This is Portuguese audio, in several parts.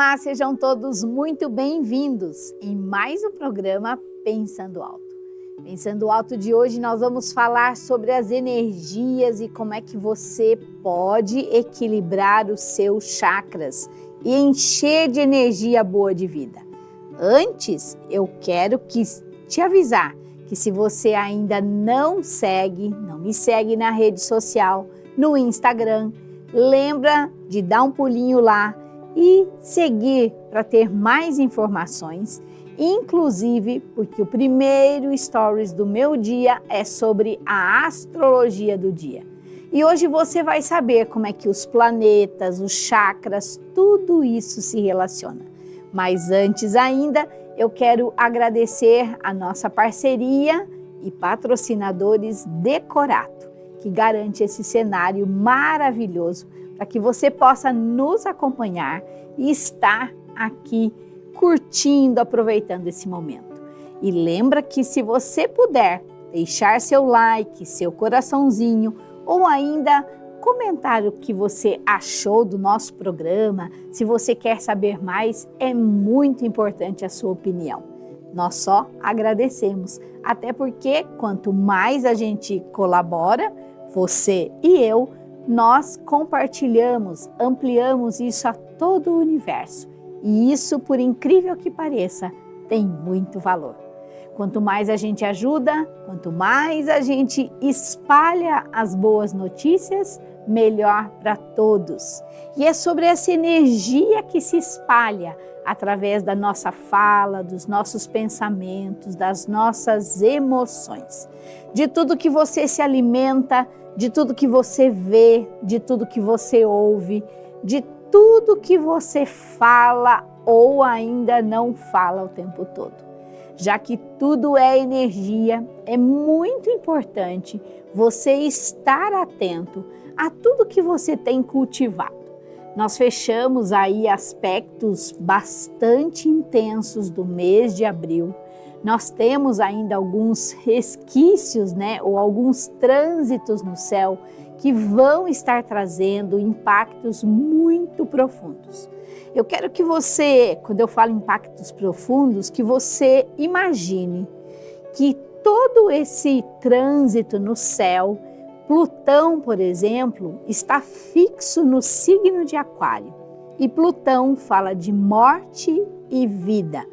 Olá, sejam todos muito bem-vindos em mais um programa Pensando Alto. Pensando Alto de hoje nós vamos falar sobre as energias e como é que você pode equilibrar os seus chakras e encher de energia boa de vida. Antes, eu quero te avisar que se você ainda não me segue na rede social, no Instagram, lembra de dar um pulinho lá e seguir para ter mais informações, inclusive porque o primeiro stories do meu dia é sobre a astrologia do dia. E hoje você vai saber como é que os planetas, os chakras, tudo isso se relaciona. Mas antes ainda, eu quero agradecer a nossa parceria e patrocinadores Decorato, que garante esse cenário maravilhoso para que você possa nos acompanhar e estar aqui curtindo, aproveitando esse momento. E lembra que se você puder deixar seu like, seu coraçãozinho ou ainda comentar o que você achou do nosso programa, se você quer saber mais, é muito importante a sua opinião. Nós só agradecemos, até porque quanto mais a gente colabora, você e eu, nós compartilhamos, ampliamos isso a todo o universo. E isso, por incrível que pareça, tem muito valor. Quanto mais a gente ajuda, quanto mais a gente espalha as boas notícias, melhor para todos. E é sobre essa energia que se espalha através da nossa fala, dos nossos pensamentos, das nossas emoções. De tudo que você se alimenta, de tudo que você vê, de tudo que você ouve, de tudo que você fala ou ainda não fala o tempo todo. Já que tudo é energia, é muito importante você estar atento a tudo que você tem cultivado. Nós fechamos aí aspectos bastante intensos do mês de abril. Nós temos ainda alguns resquícios, ou alguns trânsitos no céu que vão estar trazendo impactos muito profundos. Eu quero que você, quando eu falo impactos profundos, que você imagine que todo esse trânsito no céu, Plutão, por exemplo, está fixo no signo de Aquário. E Plutão fala de morte e vida.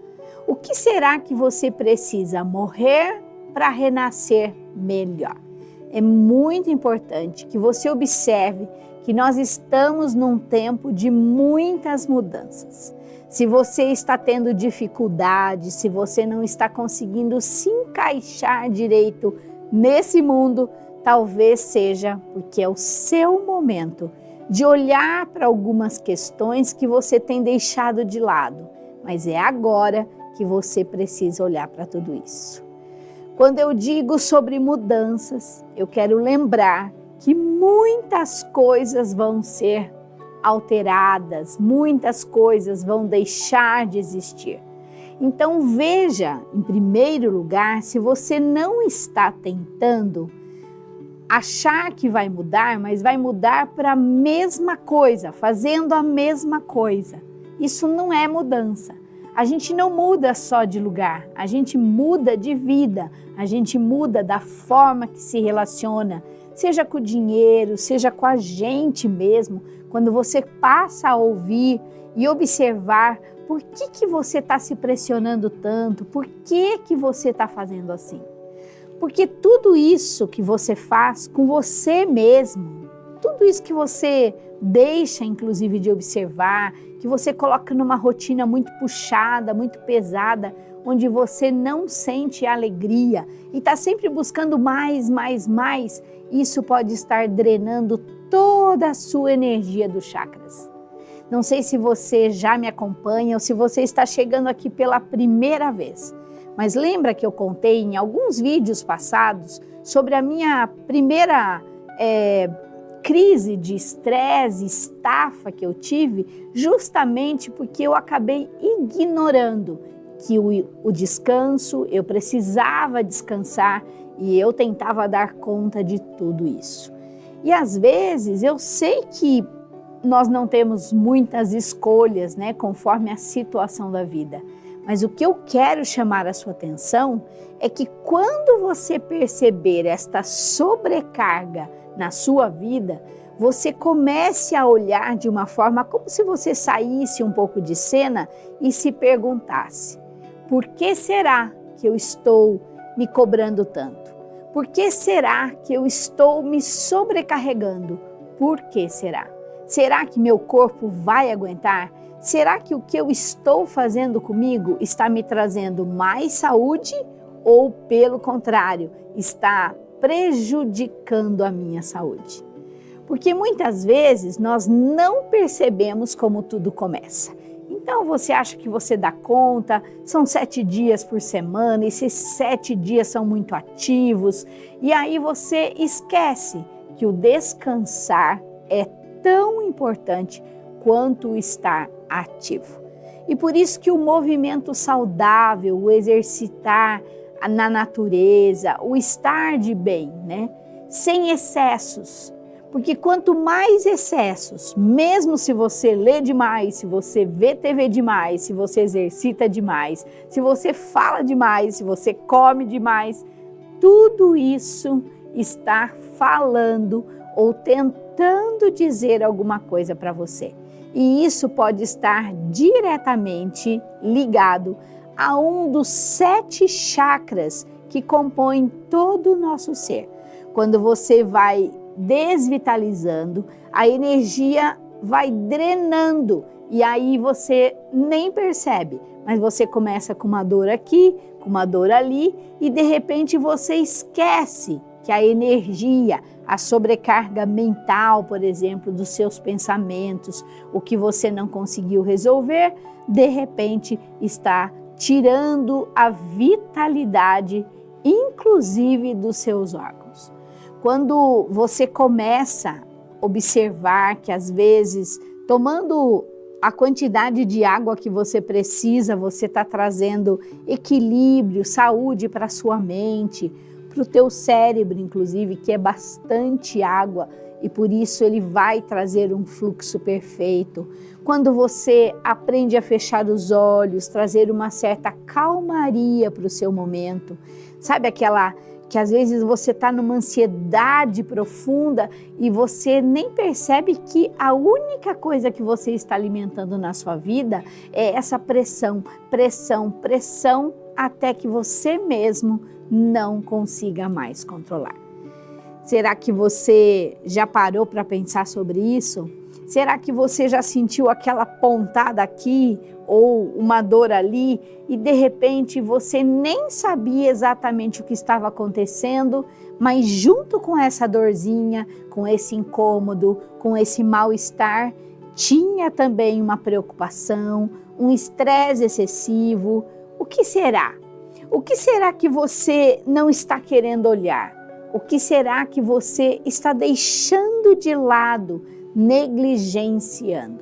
O que será que você precisa morrer para renascer melhor? É muito importante que você observe que nós estamos num tempo de muitas mudanças. Se você está tendo dificuldade, se você não está conseguindo se encaixar direito nesse mundo, talvez seja porque é o seu momento de olhar para algumas questões que você tem deixado de lado, mas é agora que você precisa olhar para tudo isso. Quando eu digo sobre mudanças, eu quero lembrar que muitas coisas vão ser alteradas, muitas coisas vão deixar de existir. Então veja, em primeiro lugar, se você não está tentando achar que vai mudar, mas vai mudar para a mesma coisa, fazendo a mesma coisa. Isso não é mudança. A gente não muda só de lugar, a gente muda de vida, a gente muda da forma que se relaciona, seja com o dinheiro, seja com a gente mesmo. Quando você passa a ouvir e observar por que você está se pressionando tanto, por que você está fazendo assim. Porque tudo isso que você faz com você mesmo, tudo isso que você deixa, inclusive, de observar, que você coloca numa rotina muito puxada, muito pesada, onde você não sente alegria e está sempre buscando mais, isso pode estar drenando toda a sua energia dos chakras. Não sei se você já me acompanha ou se você está chegando aqui pela primeira vez, mas lembra que eu contei em alguns vídeos passados sobre a minha primeira crise de estresse, estafa que eu tive, justamente porque eu acabei ignorando que o descanso, eu precisava descansar e eu tentava dar conta de tudo isso. E às vezes eu sei que nós não temos muitas escolhas, né, conforme a situação da vida. Mas o que eu quero chamar a sua atenção é que quando você perceber esta sobrecarga na sua vida, você comece a olhar de uma forma como se você saísse um pouco de cena e se perguntasse: por que será que eu estou me cobrando tanto? Por que será que eu estou me sobrecarregando? Por que será? Será que meu corpo vai aguentar? Será que o que eu estou fazendo comigo está me trazendo mais saúde ou, pelo contrário, está prejudicando a minha saúde? Porque muitas vezes nós não percebemos como tudo começa. Então você acha que você dá conta, são 7 dias por semana, esses 7 dias são muito ativos, e aí você esquece que o descansar é tão importante quanto o estar ativo. E por isso que o movimento saudável, o exercitar na natureza, o estar de bem, né? Sem excessos. Porque quanto mais excessos, mesmo se você lê demais, se você vê TV demais, se você exercita demais, se você fala demais, se você come demais, tudo isso está falando ou tentando dizer alguma coisa para você. E isso pode estar diretamente ligado a um dos 7 chakras que compõem todo o nosso ser. Quando você vai desvitalizando, a energia vai drenando e aí você nem percebe, mas você começa com uma dor aqui, com uma dor ali e de repente você esquece que a energia, a sobrecarga mental, por exemplo, dos seus pensamentos, o que você não conseguiu resolver, de repente está tirando a vitalidade, inclusive dos seus órgãos. Quando você começa a observar que às vezes, tomando a quantidade de água que você precisa, você está trazendo equilíbrio, saúde para a sua mente, para o teu cérebro, inclusive, que é bastante água e por isso ele vai trazer um fluxo perfeito. Quando você aprende a fechar os olhos, trazer uma certa calmaria para o seu momento, sabe aquela que às vezes você está numa ansiedade profunda e você nem percebe que a única coisa que você está alimentando na sua vida é essa pressão, pressão, pressão, até que você mesmo não consiga mais controlar. Será que você já parou para pensar sobre isso? Será que você já sentiu aquela pontada aqui ou uma dor ali e de repente você nem sabia exatamente o que estava acontecendo, mas junto com essa dorzinha, com esse incômodo, com esse mal-estar, tinha também uma preocupação, um estresse excessivo? O que será? O que será que você não está querendo olhar? O que será que você está deixando de lado, negligenciando?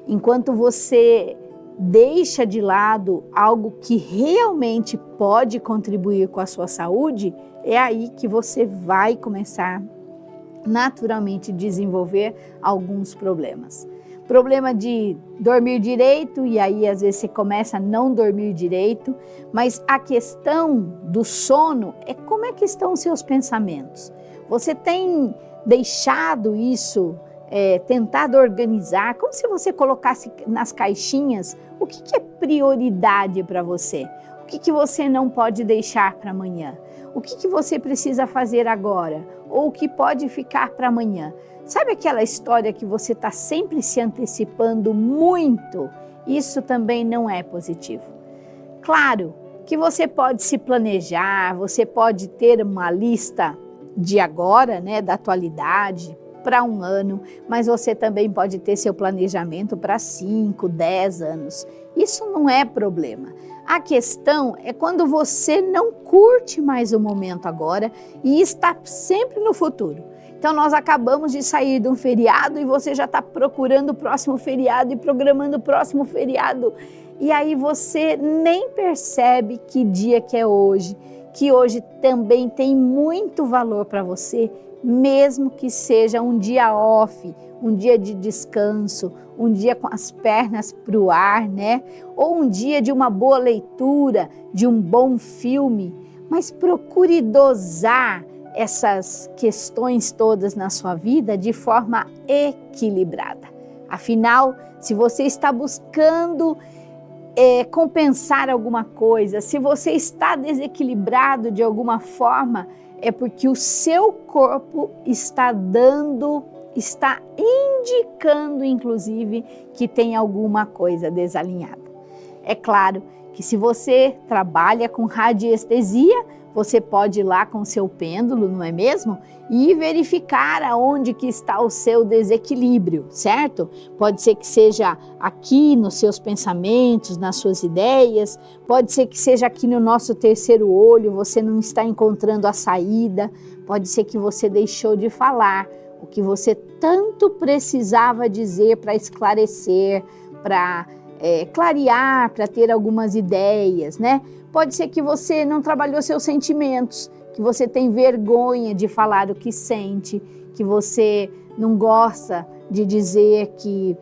Enquanto você deixa de lado algo que realmente pode contribuir com a sua saúde, é aí que você vai começar naturalmente a desenvolver alguns problemas. Problema de dormir direito, e aí às vezes você começa a não dormir direito, mas a questão do sono é como é que estão os seus pensamentos. Você tem deixado isso, tentado organizar, como se você colocasse nas caixinhas o que é prioridade para você, o que você não pode deixar para amanhã, o que você precisa fazer agora, ou o que pode ficar para amanhã. Sabe aquela história que você está sempre se antecipando muito? Isso também não é positivo. Claro que você pode se planejar, você pode ter uma lista de agora, né, da atualidade, para 1 ano, mas você também pode ter seu planejamento para 5, 10 anos. Isso não é problema. A questão é quando você não curte mais o momento agora e está sempre no futuro. Então nós acabamos de sair de um feriado e você já está procurando o próximo feriado e programando o próximo feriado. E aí você nem percebe que dia que é hoje, que hoje também tem muito valor para você, mesmo que seja um dia off, um dia de descanso, um dia com as pernas para o ar, né? Ou um dia de uma boa leitura, de um bom filme, mas procure dosar essas questões todas na sua vida de forma equilibrada. Afinal, se você está buscando compensar alguma coisa, se você está desequilibrado de alguma forma, é porque o seu corpo está indicando, inclusive, que tem alguma coisa desalinhada. É claro que se você trabalha com radiestesia, você pode ir lá com o seu pêndulo, não é mesmo? E verificar aonde que está o seu desequilíbrio, certo? Pode ser que seja aqui nos seus pensamentos, nas suas ideias, pode ser que seja aqui no nosso terceiro olho, você não está encontrando a saída, pode ser que você deixou de falar o que você tanto precisava dizer para esclarecer, para clarear, para ter algumas ideias, né? Pode ser que você não trabalhou seus sentimentos, que você tem vergonha de falar o que sente, que você não gosta de dizer que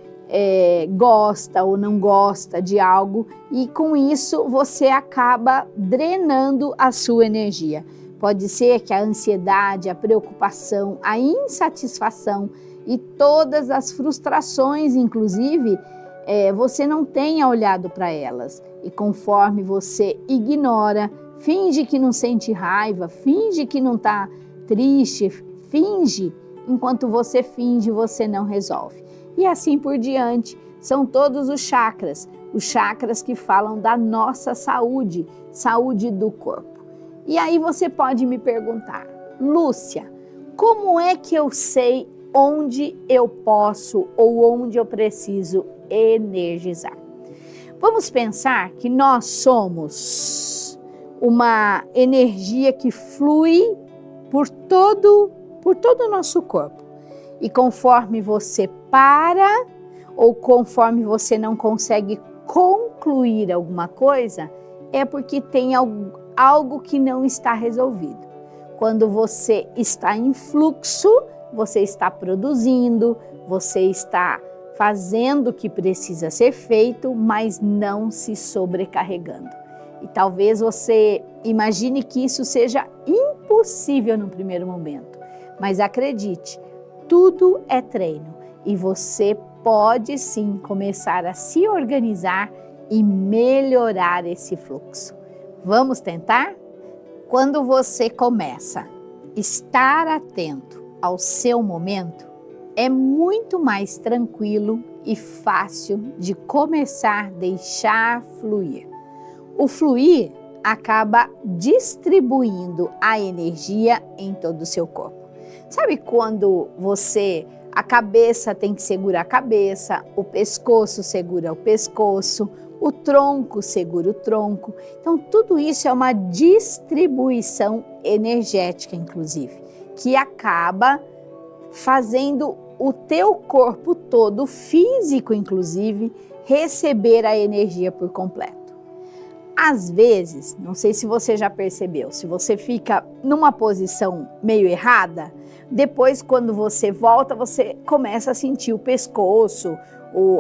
gosta ou não gosta de algo e com isso você acaba drenando a sua energia. Pode ser que a ansiedade, a preocupação, a insatisfação e todas as frustrações, inclusive, você não tenha olhado para elas. E conforme você ignora, finge que não sente raiva, finge que não está triste, finge, enquanto você finge, você não resolve. E assim por diante, são todos os chakras que falam da nossa saúde, saúde do corpo. E aí você pode me perguntar, Lúcia, como é que eu sei onde eu posso ou onde eu preciso energizar? Vamos pensar que nós somos uma energia que flui por todo o nosso corpo. E conforme você para ou conforme você não consegue concluir alguma coisa, é porque tem algo que não está resolvido. Quando você está em fluxo, você está produzindo, você está fazendo o que precisa ser feito, mas não se sobrecarregando. E talvez você imagine que isso seja impossível no primeiro momento, mas acredite, tudo é treino e você pode sim começar a se organizar e melhorar esse fluxo. Vamos tentar? Quando você começa a estar atento ao seu momento, é muito mais tranquilo e fácil de começar a deixar fluir. O fluir acaba distribuindo a energia em todo o seu corpo. Sabe quando a cabeça tem que segurar a cabeça, o pescoço segura o pescoço, o tronco segura o tronco. Então, tudo isso é uma distribuição energética, inclusive, que acaba fazendo o teu corpo todo, físico inclusive, receber a energia por completo. Às vezes, não sei se você já percebeu, se você fica numa posição meio errada, depois quando você volta, você começa a sentir o pescoço,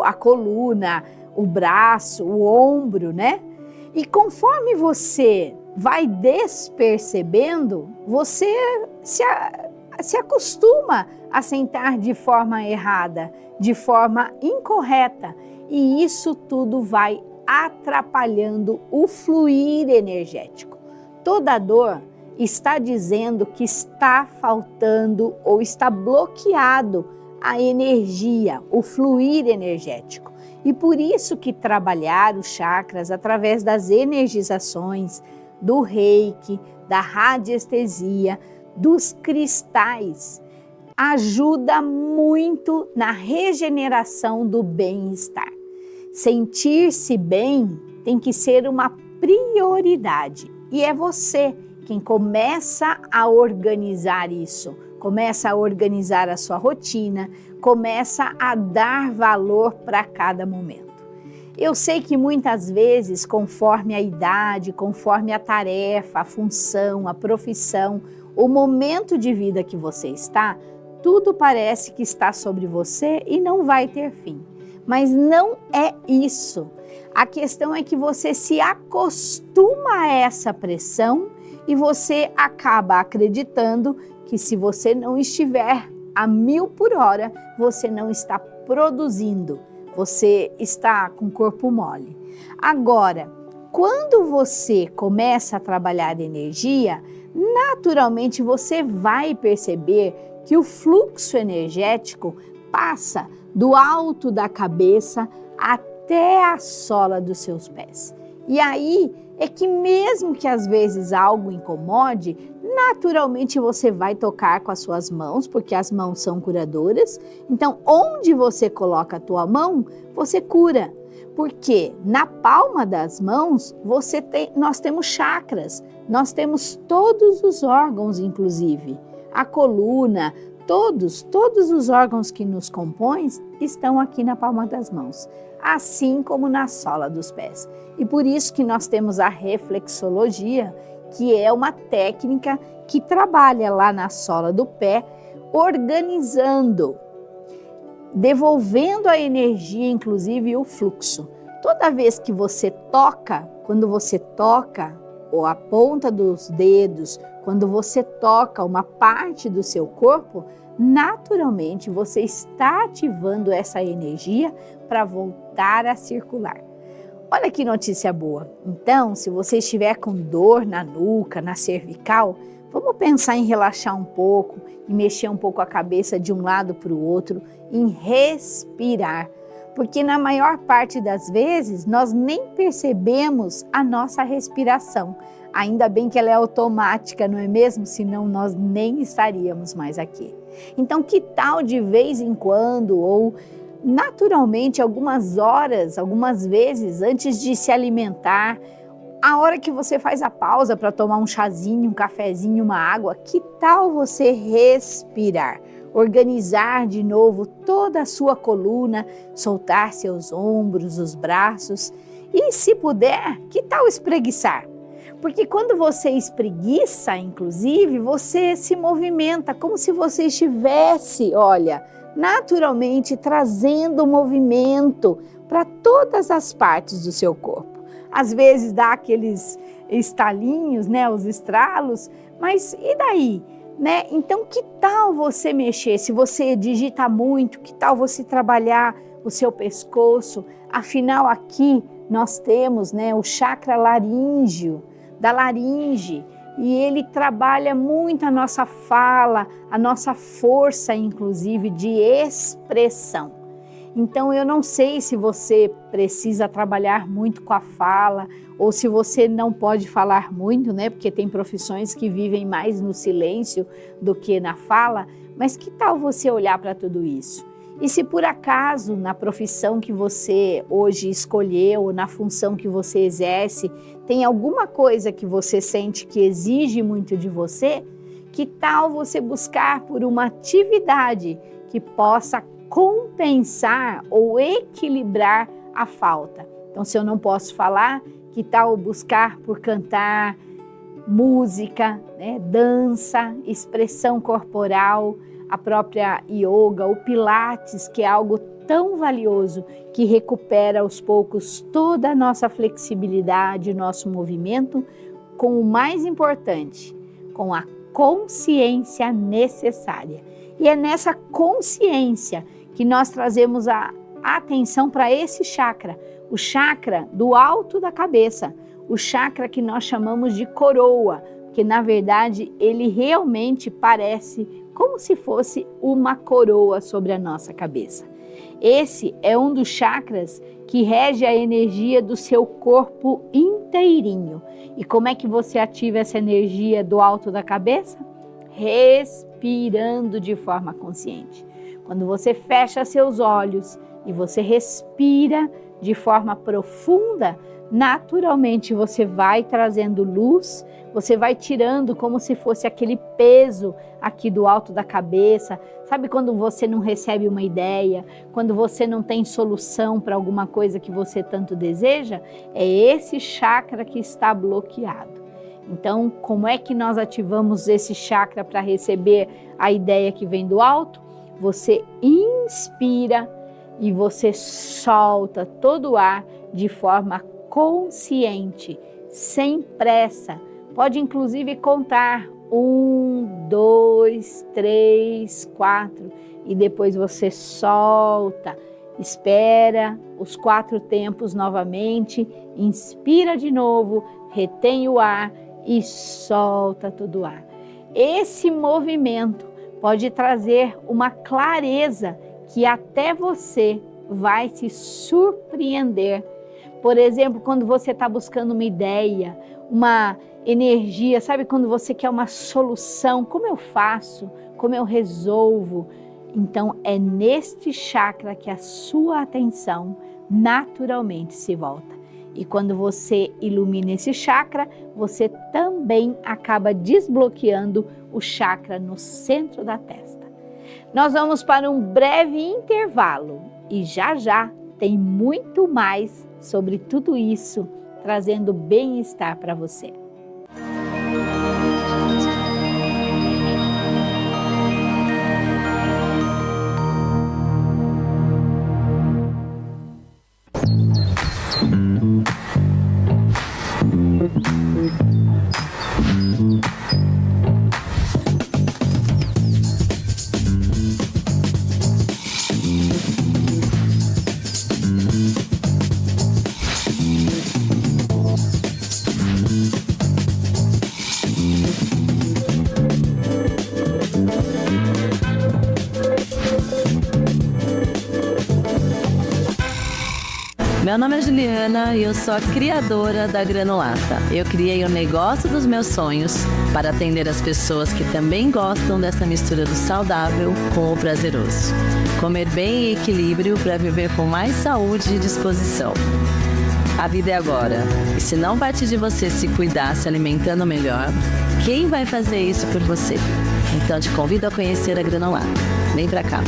a coluna, o braço, o ombro, né? E conforme você vai despercebendo, você se acostuma a sentar de forma errada, de forma incorreta, e isso tudo vai atrapalhando o fluir energético. Toda dor está dizendo que está faltando ou está bloqueado a energia, o fluir energético. E por isso que trabalhar os chakras através das energizações, do reiki, da radiestesia, dos cristais, ajuda muito na regeneração do bem-estar. Sentir-se bem tem que ser uma prioridade e é você quem começa a organizar isso, começa a organizar a sua rotina, começa a dar valor para cada momento. Eu sei que muitas vezes, conforme a idade, conforme a tarefa, a função, a profissão, o momento de vida que você está, tudo parece que está sobre você e não vai ter fim. Mas não é isso. A questão é que você se acostuma a essa pressão e você acaba acreditando que se você não estiver a 1000 por hora, você não está produzindo, você está com o corpo mole. Agora, quando você começa a trabalhar energia, naturalmente você vai perceber que o fluxo energético passa do alto da cabeça até a sola dos seus pés. E aí é que mesmo que às vezes algo incomode, naturalmente você vai tocar com as suas mãos, porque as mãos são curadoras. Então, onde você coloca a tua mão, você cura. Porque na palma das mãos nós temos chakras, nós temos todos os órgãos, inclusive a coluna, todos os órgãos que nos compõem estão aqui na palma das mãos, assim como na sola dos pés. E por isso que nós temos a reflexologia, que é uma técnica que trabalha lá na sola do pé, organizando, devolvendo a energia, inclusive o fluxo. Toda vez que você toca, quando você toca ou a ponta dos dedos, quando você toca uma parte do seu corpo, naturalmente você está ativando essa energia para voltar a circular. Olha que notícia boa. Então, se você estiver com dor na nuca, na cervical, vamos pensar em relaxar um pouco e mexer um pouco a cabeça de um lado para o outro, em respirar. Porque na maior parte das vezes nós nem percebemos a nossa respiração. Ainda bem que ela é automática, não é mesmo? Senão nós nem estaríamos mais aqui. Então, que tal de vez em quando ou naturalmente algumas horas, algumas vezes antes de se alimentar, a hora que você faz a pausa para tomar um chazinho, um cafezinho, uma água, que tal você respirar? Organizar de novo toda a sua coluna, soltar seus ombros, os braços e, se puder, que tal espreguiçar? Porque quando você espreguiça, inclusive, você se movimenta como se você estivesse, olha, naturalmente trazendo movimento para todas as partes do seu corpo. Às vezes dá aqueles estalinhos, né, os estralos, mas e daí? Né? Então, que tal você mexer? Se você digita muito, que tal você trabalhar o seu pescoço? Afinal, aqui nós temos, né, o chakra laríngeo, da laringe, e ele trabalha muito a nossa fala, a nossa força, inclusive, de expressão. Então, eu não sei se você precisa trabalhar muito com a fala ou se você não pode falar muito, né? Porque tem profissões que vivem mais no silêncio do que na fala, mas que tal você olhar para tudo isso? E se por acaso na profissão que você hoje escolheu, ou na função que você exerce, tem alguma coisa que você sente que exige muito de você, que tal você buscar por uma atividade que possa compensar ou equilibrar a falta? Então, se eu não posso falar, que tal buscar por cantar, música, né, dança, expressão corporal, a própria yoga, o pilates, que é algo tão valioso que recupera aos poucos toda a nossa flexibilidade, nosso movimento, com o mais importante, com a consciência necessária. E é nessa consciência que nós trazemos a atenção para esse chakra, o chakra do alto da cabeça, o chakra que nós chamamos de coroa, que na verdade ele realmente parece como se fosse uma coroa sobre a nossa cabeça. Esse é um dos chakras que rege a energia do seu corpo inteirinho. E como é que você ativa essa energia do alto da cabeça? Respirando de forma consciente. Quando você fecha seus olhos e você respira de forma profunda, naturalmente você vai trazendo luz, você vai tirando como se fosse aquele peso aqui do alto da cabeça. Sabe quando você não recebe uma ideia, quando você não tem solução para alguma coisa que você tanto deseja? É esse chakra que está bloqueado. Então, como é que nós ativamos esse chakra para receber a ideia que vem do alto? Você inspira e você solta todo o ar de forma consciente, sem pressa. Pode inclusive contar 1, 2, 3, 4 e depois você solta. Espera os 4 tempos novamente, inspira de novo, retém o ar e solta todo o ar. Esse movimento pode trazer uma clareza que até você vai se surpreender. Por exemplo, quando você está buscando uma ideia, uma energia, sabe quando você quer uma solução, como eu faço, como eu resolvo? Então é neste chakra que a sua atenção naturalmente se volta. E quando você ilumina esse chakra, você também acaba desbloqueando o chakra no centro da testa. Nós vamos para um breve intervalo e já já tem muito mais sobre tudo isso, trazendo bem-estar para você. Meu nome é Juliana e eu sou a criadora da Granulata. Eu criei o negócio dos meus sonhos para atender as pessoas que também gostam dessa mistura do saudável com o prazeroso. Comer bem e equilíbrio para viver com mais saúde e disposição. A vida é agora. E se não partir de você se cuidar, se alimentando melhor, quem vai fazer isso por você? Então te convido a conhecer a Granulata. Vem pra cá.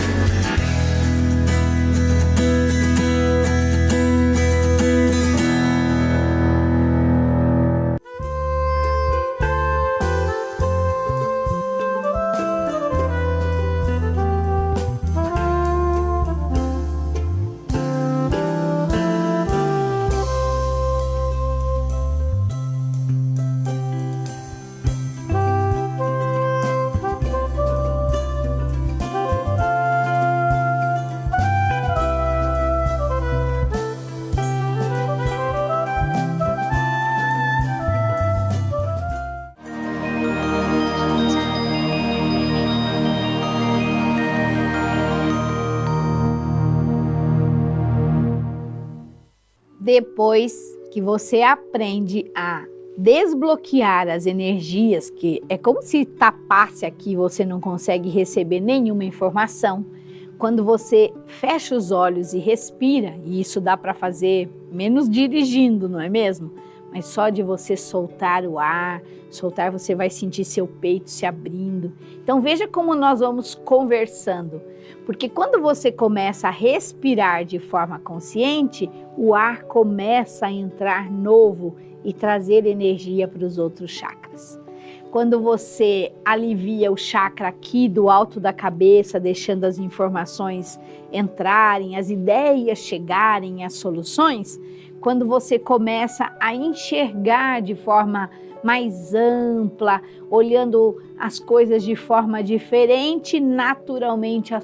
Depois que você aprende a desbloquear as energias, que é como se tapasse aqui e você não consegue receber nenhuma informação, quando você fecha os olhos e respira, e isso dá para fazer menos dirigindo, não é mesmo? Mas só de você soltar o ar, soltar, você vai sentir seu peito se abrindo. Então veja como nós vamos conversando, porque quando você começa a respirar de forma consciente, o ar começa a entrar novo e trazer energia para os outros chakras. Quando você alivia o chakra aqui do alto da cabeça, deixando as informações entrarem, as ideias chegarem, as soluções, quando você começa a enxergar de forma mais ampla, olhando as coisas de forma diferente, naturalmente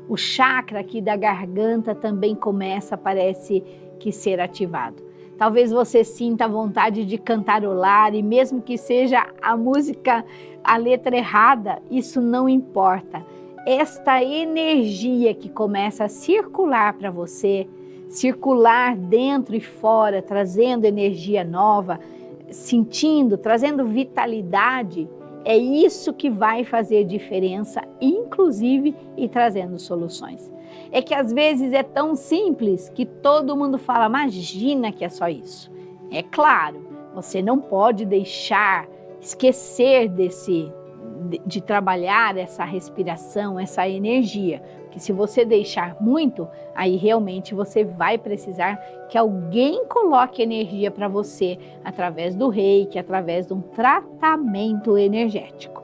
o chakra aqui da garganta também começa, parece que ser ativado. Talvez você sinta vontade de cantarolar e mesmo que seja a música, a letra errada, isso não importa. Esta energia que começa a circular para você, circular dentro e fora, trazendo energia nova, sentindo, trazendo vitalidade, é isso que vai fazer diferença, inclusive, e trazendo soluções. É que às vezes é tão simples que todo mundo fala, imagina que é só isso. É claro, você não pode deixar, esquecer de trabalhar essa respiração, essa energia. Porque se você deixar muito, aí realmente você vai precisar que alguém coloque energia para você através do reiki, através de um tratamento energético.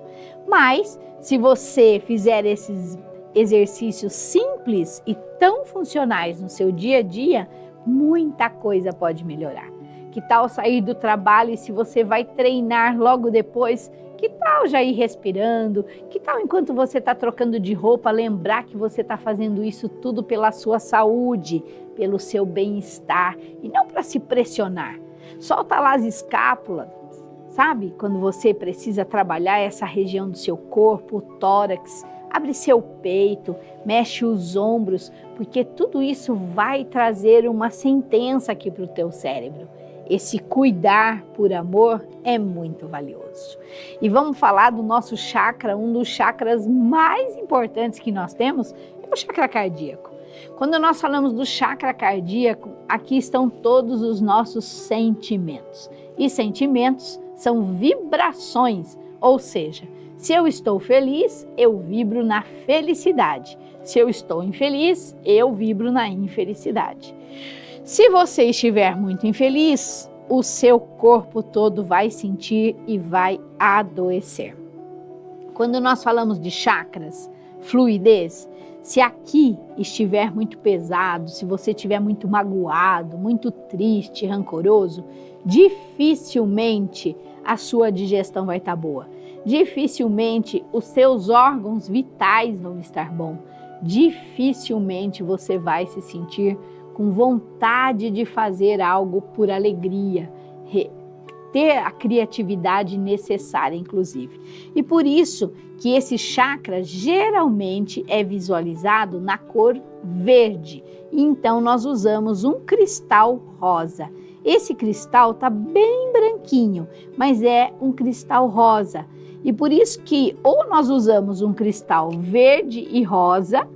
Mas se você fizer esses exercícios simples e tão funcionais no seu dia a dia, muita coisa pode melhorar. Que tal sair do trabalho e se você vai treinar logo depois, que tal já ir respirando? Que tal enquanto você está trocando de roupa, lembrar que você está fazendo isso tudo pela sua saúde, pelo seu bem-estar e não para se pressionar. Solta lá as escápulas, sabe? Quando você precisa trabalhar essa região do seu corpo, o tórax, abre seu peito, mexe os ombros, porque tudo isso vai trazer uma sentença aqui para o teu cérebro. Esse cuidar por amor é muito valioso. E vamos falar do nosso chakra, um dos chakras mais importantes que nós temos é o chakra cardíaco. Quando nós falamos do chakra cardíaco, aqui estão todos os nossos sentimentos. E sentimentos são vibrações, ou seja, se eu estou feliz, eu vibro na felicidade. Se eu estou infeliz, eu vibro na infelicidade. Se você estiver muito infeliz, o seu corpo todo vai sentir e vai adoecer. Quando nós falamos de chakras, fluidez, se aqui estiver muito pesado, se você estiver muito magoado, muito triste, rancoroso, dificilmente a sua digestão vai estar boa. Dificilmente os seus órgãos vitais vão estar bons. Dificilmente você vai se sentir com vontade de fazer algo por alegria, ter a criatividade necessária, inclusive. E por isso que esse chakra geralmente é visualizado na cor verde. Então nós usamos um cristal rosa. Esse cristal está bem branquinho, mas é um cristal rosa. E por isso que ou nós usamos um cristal verde e rosa,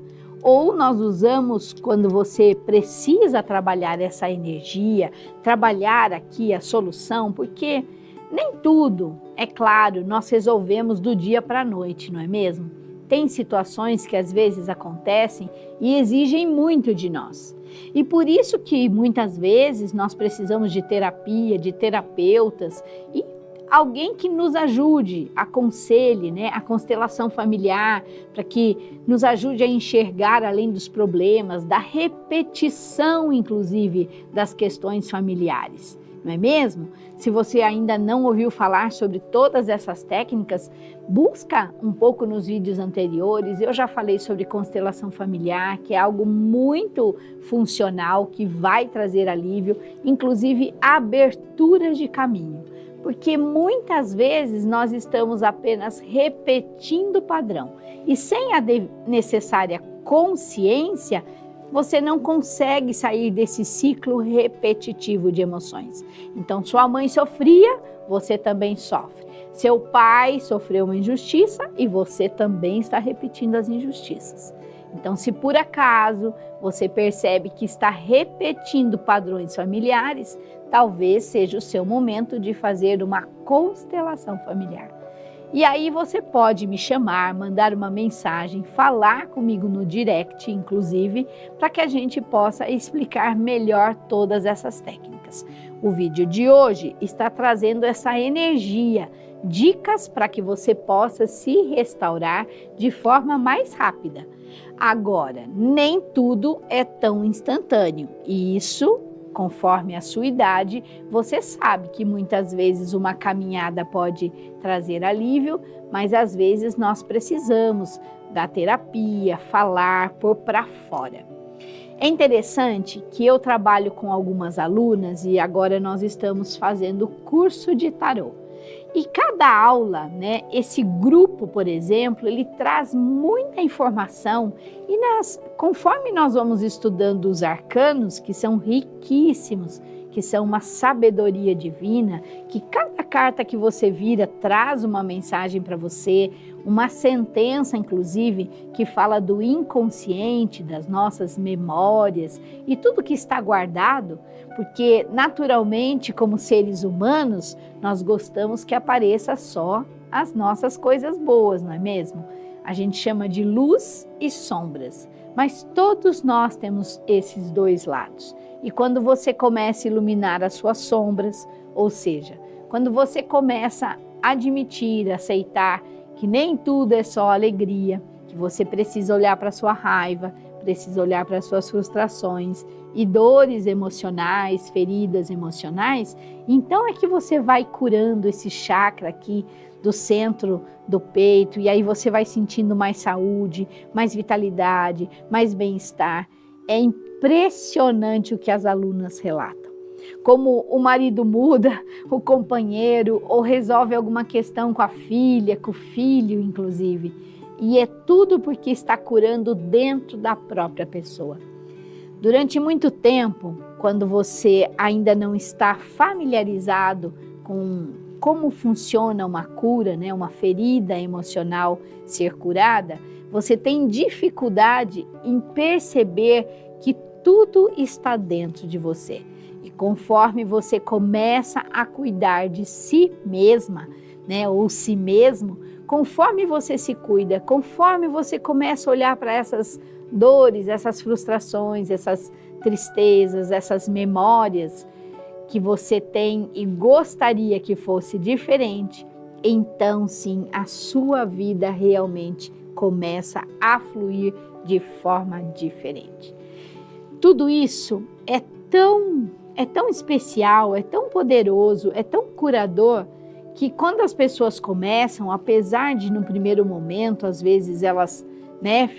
ou nós usamos quando você precisa trabalhar essa energia, trabalhar aqui a solução, porque nem tudo, é claro, nós resolvemos do dia para a noite, não é mesmo? Tem situações que às vezes acontecem e exigem muito de nós. E por isso que muitas vezes nós precisamos de terapia, de terapeutas e alguém que nos ajude, aconselhe, né, a constelação familiar, para que nos ajude a enxergar além dos problemas, da repetição, inclusive, das questões familiares. Não é mesmo? Se você ainda não ouviu falar sobre todas essas técnicas, busca um pouco nos vídeos anteriores. Eu já falei sobre constelação familiar, que é algo muito funcional, que vai trazer alívio, inclusive aberturas de caminho. Porque muitas vezes nós estamos apenas repetindo o padrão e sem a necessária consciência, você não consegue sair desse ciclo repetitivo de emoções. Então, sua mãe sofria, você também sofre. Seu pai sofreu uma injustiça e você também está repetindo as injustiças. Então, se por acaso você percebe que está repetindo padrões familiares, talvez seja o seu momento de fazer uma constelação familiar. E aí você pode me chamar, mandar uma mensagem, falar comigo no direct, inclusive, para que a gente possa explicar melhor todas essas técnicas. O vídeo de hoje está trazendo essa energia, dicas para que você possa se restaurar de forma mais rápida. Agora, nem tudo é tão instantâneo e isso, conforme a sua idade, você sabe que muitas vezes uma caminhada pode trazer alívio, mas às vezes nós precisamos da terapia, falar, pôr para fora. É interessante que eu trabalho com algumas alunas e agora nós estamos fazendo curso de tarô. E cada aula, né, esse grupo, por exemplo, ele traz muita informação e conforme nós vamos estudando os arcanos, que são riquíssimos, que são uma sabedoria divina, que cada carta que você vira traz uma mensagem para você, uma sentença, inclusive, que fala do inconsciente, das nossas memórias e tudo que está guardado, porque naturalmente, como seres humanos, nós gostamos que apareça só as nossas coisas boas, não é mesmo? A gente chama de luz e sombras, mas todos nós temos esses dois lados. E quando você começa a iluminar as suas sombras, ou seja, quando você começa a admitir, aceitar que nem tudo é só alegria, que você precisa olhar para a sua raiva, precisa olhar para as suas frustrações e dores emocionais, feridas emocionais, então é que você vai curando esse chakra aqui do centro do peito, e aí você vai sentindo mais saúde, mais vitalidade, mais bem-estar. É impressionante o que as alunas relatam. Como o marido muda, o companheiro, ou resolve alguma questão com a filha, com o filho, inclusive. E é tudo porque está curando dentro da própria pessoa. Durante muito tempo, quando você ainda não está familiarizado com como funciona uma cura, né, uma ferida emocional ser curada, você tem dificuldade em perceber que tudo está dentro de você. E conforme você começa a cuidar de si mesma, né, ou si mesmo, conforme você se cuida, conforme você começa a olhar para essas dores, essas frustrações, essas tristezas, essas memórias que você tem e gostaria que fosse diferente, então sim, a sua vida realmente começa a fluir de forma diferente. Tudo isso é tão especial, é tão poderoso, é tão curador, que quando as pessoas começam, apesar de no primeiro momento, às vezes elas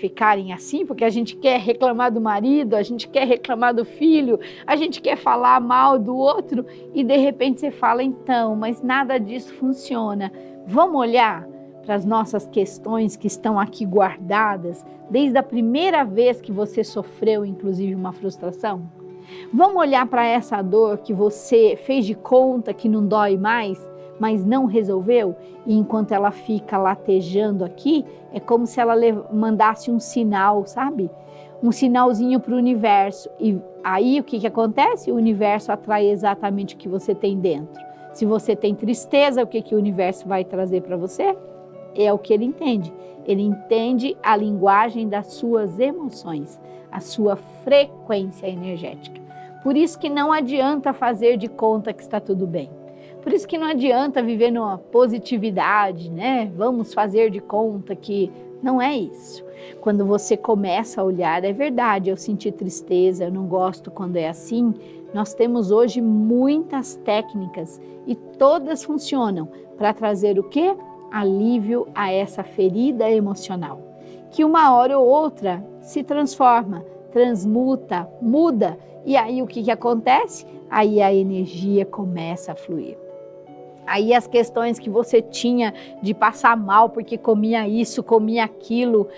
ficarem assim, porque a gente quer reclamar do marido, a gente quer reclamar do filho, a gente quer falar mal do outro, e de repente você fala, então, mas nada disso funciona. Vamos olhar para as nossas questões que estão aqui guardadas, desde a primeira vez que você sofreu, inclusive, uma frustração? Vamos olhar para essa dor que você fez de conta que não dói mais, mas não resolveu, e enquanto ela fica latejando aqui, é como se ela mandasse um sinal, sabe? Um sinalzinho para o universo, e aí o que acontece? O universo atrai exatamente o que você tem dentro. Se você tem tristeza, o que o universo vai trazer para você? É o que ele entende. Ele entende a linguagem das suas emoções, a sua frequência energética. Por isso que não adianta fazer de conta que está tudo bem. Por isso que não adianta viver numa positividade, né? Vamos fazer de conta que não é isso. Quando você começa a olhar, é verdade, eu senti tristeza, eu não gosto quando é assim. Nós temos hoje muitas técnicas e todas funcionam para trazer o quê? Alívio a essa ferida emocional, que uma hora ou outra se transforma, transmuta, muda, e aí o que acontece? Aí a energia começa a fluir. Aí as questões que você tinha de passar mal porque comia isso, comia aquilo,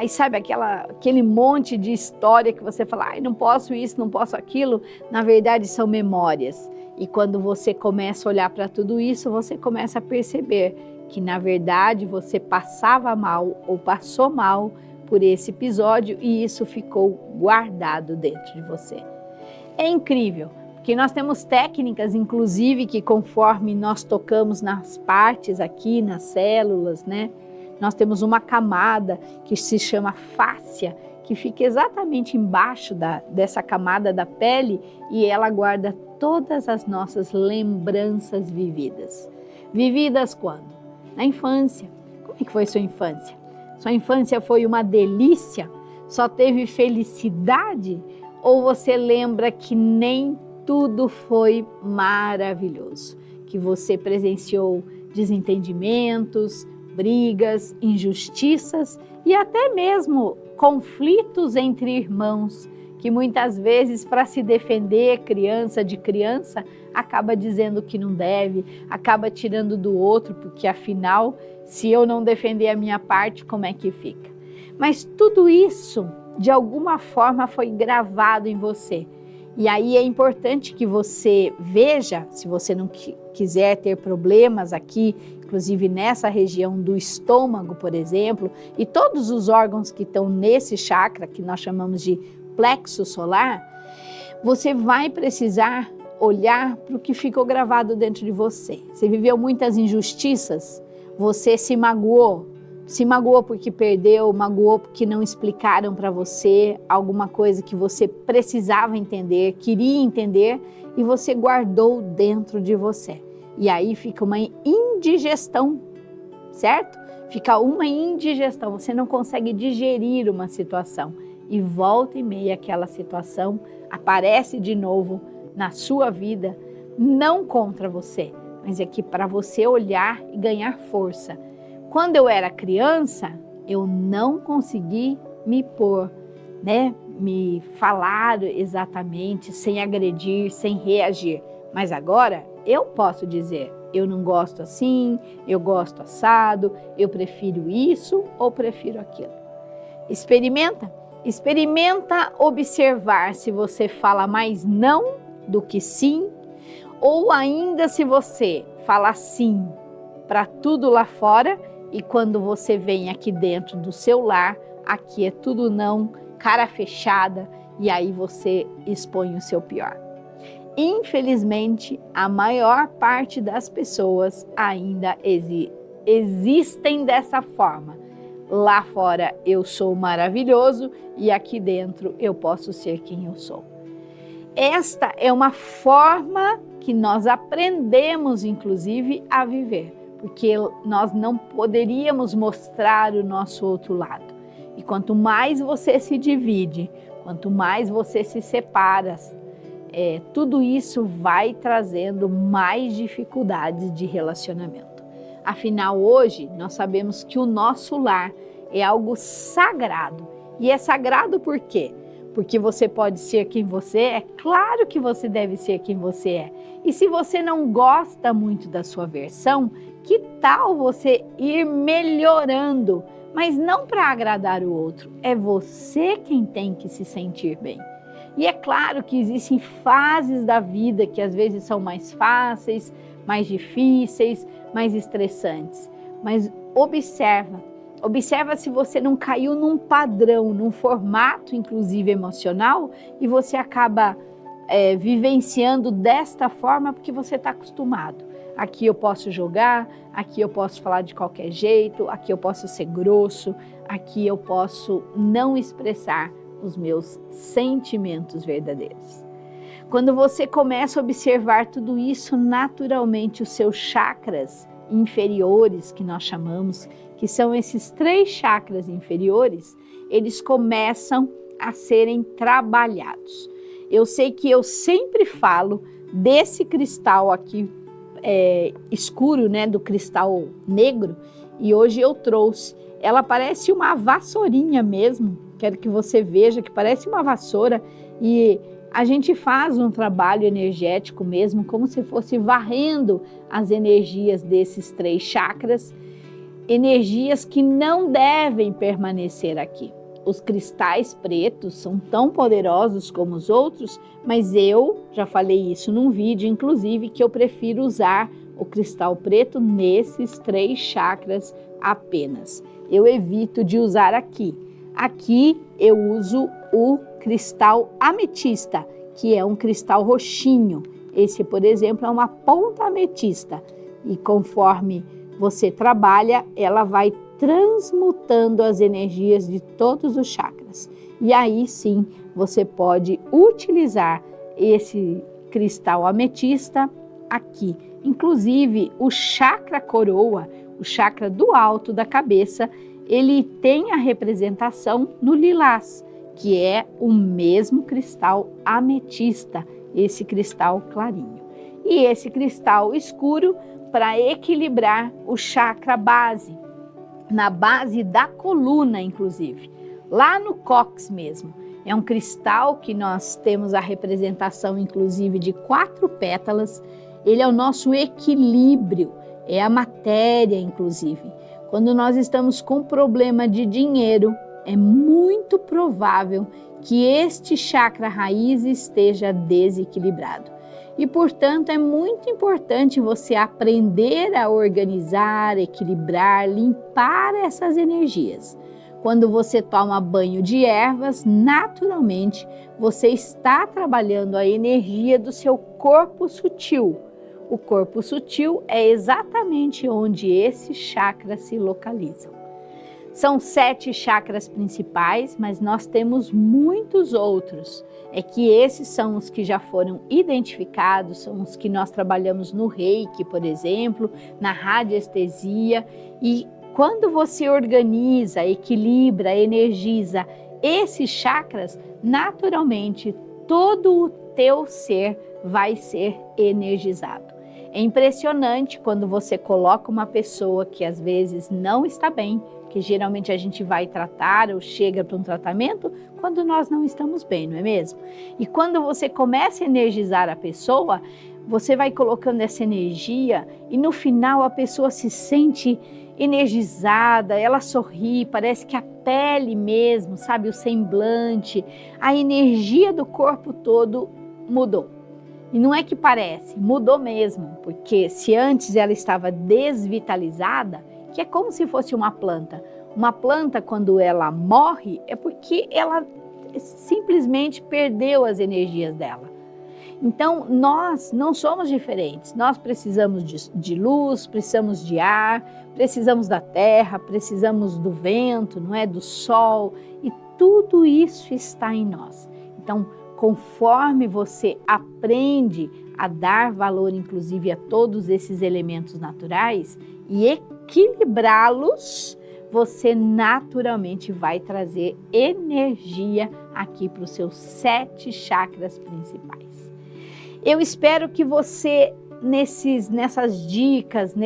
e sabe aquele monte de história que você fala, não posso isso, não posso aquilo, na verdade são memórias. E quando você começa a olhar para tudo isso, você começa a perceber que na verdade você passava mal ou passou mal por esse episódio e isso ficou guardado dentro de você. É incrível. Porque nós temos técnicas, inclusive, que conforme nós tocamos nas partes aqui, nas células, né? Nós temos uma camada que se chama fáscia, que fica exatamente embaixo dessa camada da pele e ela guarda todas as nossas lembranças vividas. Vividas quando? Na infância. Como é que foi sua infância? Sua infância foi uma delícia? Só teve felicidade? Ou você lembra que nem tudo foi maravilhoso, que você presenciou desentendimentos, brigas, injustiças e até mesmo conflitos entre irmãos, que muitas vezes para se defender criança de criança, acaba dizendo que não deve, acaba tirando do outro, porque afinal, se eu não defender a minha parte, como é que fica? Mas tudo isso, de alguma forma, foi gravado em você. E aí é importante que você veja, se você não quiser ter problemas aqui, inclusive nessa região do estômago, por exemplo, e todos os órgãos que estão nesse chakra, que nós chamamos de plexo solar, você vai precisar olhar para o que ficou gravado dentro de você. Você viveu muitas injustiças, Você se magoou? Se magoou porque perdeu, magoou porque não explicaram para você alguma coisa que você precisava entender, queria entender e você guardou dentro de você. E aí fica uma indigestão, certo? Fica uma indigestão, você não consegue digerir uma situação e volta e meia aquela situação aparece de novo na sua vida, não contra você, mas é que para você olhar e ganhar força. Quando eu era criança, eu não consegui me pôr, me falar exatamente, sem agredir, sem reagir. Mas agora eu posso dizer, eu não gosto assim, eu gosto assado, eu prefiro isso ou prefiro aquilo. Experimenta observar se você fala mais não do que sim, ou ainda se você fala sim para tudo lá fora e quando você vem aqui dentro do seu lar, aqui é tudo não, cara fechada, e aí você expõe o seu pior. Infelizmente, a maior parte das pessoas ainda existem dessa forma. Lá fora eu sou maravilhoso e aqui dentro eu posso ser quem eu sou. Esta é uma forma que nós aprendemos, inclusive, a viver, porque nós não poderíamos mostrar o nosso outro lado. E quanto mais você se divide, quanto mais você se separa, tudo isso vai trazendo mais dificuldades de relacionamento. Afinal, hoje, nós sabemos que o nosso lar é algo sagrado. E é sagrado por quê? Porque você pode ser quem você é, claro que você deve ser quem você é. E se você não gosta muito da sua versão, que tal você ir melhorando? Mas não para agradar o outro, é você quem tem que se sentir bem. E é claro que existem fases da vida que às vezes são mais fáceis, mais difíceis, mais estressantes. Mas observa se você não caiu num padrão, num formato inclusive emocional e você acaba vivenciando desta forma porque você está acostumado. Aqui eu posso jogar, aqui eu posso falar de qualquer jeito, aqui eu posso ser grosso, aqui eu posso não expressar os meus sentimentos verdadeiros. Quando você começa a observar tudo isso, naturalmente os seus chakras inferiores, que nós chamamos, que são esses 3 chakras inferiores, eles começam a serem trabalhados. Eu sei que eu sempre falo desse cristal aqui escuro, do cristal negro, e hoje eu trouxe. Ela parece uma vassourinha mesmo, quero que você veja que parece uma vassoura e a gente faz um trabalho energético mesmo, como se fosse varrendo as energias desses 3 chakras, energias que não devem permanecer aqui. Os cristais pretos são tão poderosos como os outros, mas eu já falei isso num vídeo, inclusive, que eu prefiro usar o cristal preto nesses 3 chakras apenas. Eu evito de usar aqui. Aqui eu uso o cristal ametista, que é um cristal roxinho. Esse, por exemplo, é uma ponta ametista. E conforme você trabalha, ela vai transmutando as energias de todos os chakras. E aí sim, você pode utilizar esse cristal ametista aqui. Inclusive, o chakra coroa, o chakra do alto da cabeça, ele tem a representação no lilás, que é o mesmo cristal ametista, esse cristal clarinho. E esse cristal escuro para equilibrar o chakra base, na base da coluna, inclusive, lá no cóccix mesmo. É um cristal que nós temos a representação, inclusive, de 4 pétalas. Ele é o nosso equilíbrio, é a matéria, inclusive. Quando nós estamos com problema de dinheiro, é muito provável que este chakra raiz esteja desequilibrado. E, portanto, é muito importante você aprender a organizar, equilibrar, limpar essas energias. Quando você toma banho de ervas, naturalmente, você está trabalhando a energia do seu corpo sutil. o corpo sutil é exatamente onde esses chakras se localizam. São 7 chakras principais, mas nós temos muitos outros. É que esses são os que já foram identificados, são os que nós trabalhamos no Reiki, por exemplo, na radiestesia. E quando você organiza, equilibra, energiza esses chakras, naturalmente todo o teu ser vai ser energizado. É impressionante quando você coloca uma pessoa que às vezes não está bem, que geralmente a gente vai tratar ou chega para um tratamento quando nós não estamos bem, não é mesmo? E quando você começa a energizar a pessoa, você vai colocando essa energia e no final a pessoa se sente energizada, ela sorri, parece que a pele mesmo, sabe, o semblante, a energia do corpo todo mudou. E não é que parece, mudou mesmo, porque se antes ela estava desvitalizada, que é como se fosse uma planta. Uma planta, quando ela morre, é porque ela simplesmente perdeu as energias dela. Então, nós não somos diferentes. Nós precisamos de luz, precisamos de ar, precisamos da terra, precisamos do vento, não é? Do sol, e tudo isso está em nós. Então, conforme você aprende a dar valor, inclusive, a todos esses elementos naturais e equilibrá-los, você naturalmente vai trazer energia aqui para os seus 7 chakras principais. Eu espero que você, nessas dicas,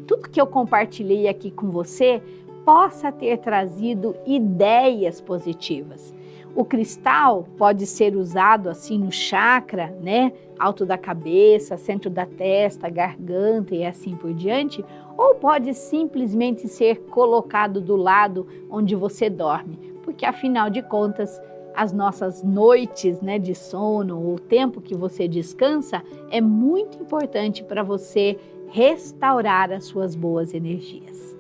tudo que eu compartilhei aqui com você, possa ter trazido ideias positivas. O cristal pode ser usado assim no chakra, né? Alto da cabeça, centro da testa, garganta e assim por diante, ou pode simplesmente ser colocado do lado onde você dorme, porque afinal de contas, as nossas noites, né, de sono, o tempo que você descansa, é muito importante para você restaurar as suas boas energias.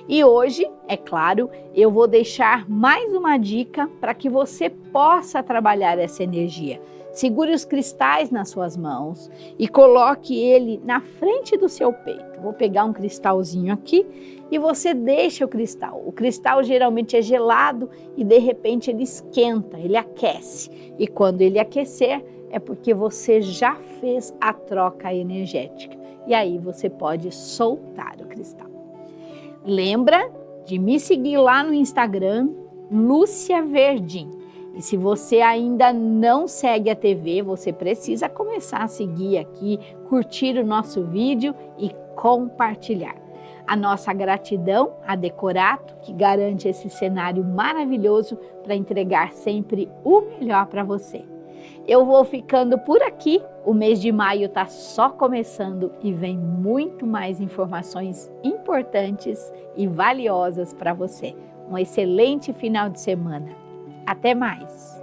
E hoje, é claro, eu vou deixar mais uma dica para que você possa trabalhar essa energia. Segure os cristais nas suas mãos e coloque ele na frente do seu peito. Vou pegar um cristalzinho aqui e você deixa o cristal. O cristal geralmente é gelado e de repente ele esquenta, ele aquece. E quando ele aquecer é porque você já fez a troca energética. E aí você pode soltar o cristal. Lembra de me seguir lá no Instagram, Lúcia Verdim. E se você ainda não segue a TV, você precisa começar a seguir aqui, curtir o nosso vídeo e compartilhar. A nossa gratidão a Decorato, que garante esse cenário maravilhoso para entregar sempre o melhor para você. Eu vou ficando por aqui, o mês de maio está só começando e vem muito mais informações importantes e valiosas para você. Um excelente final de semana. Até mais!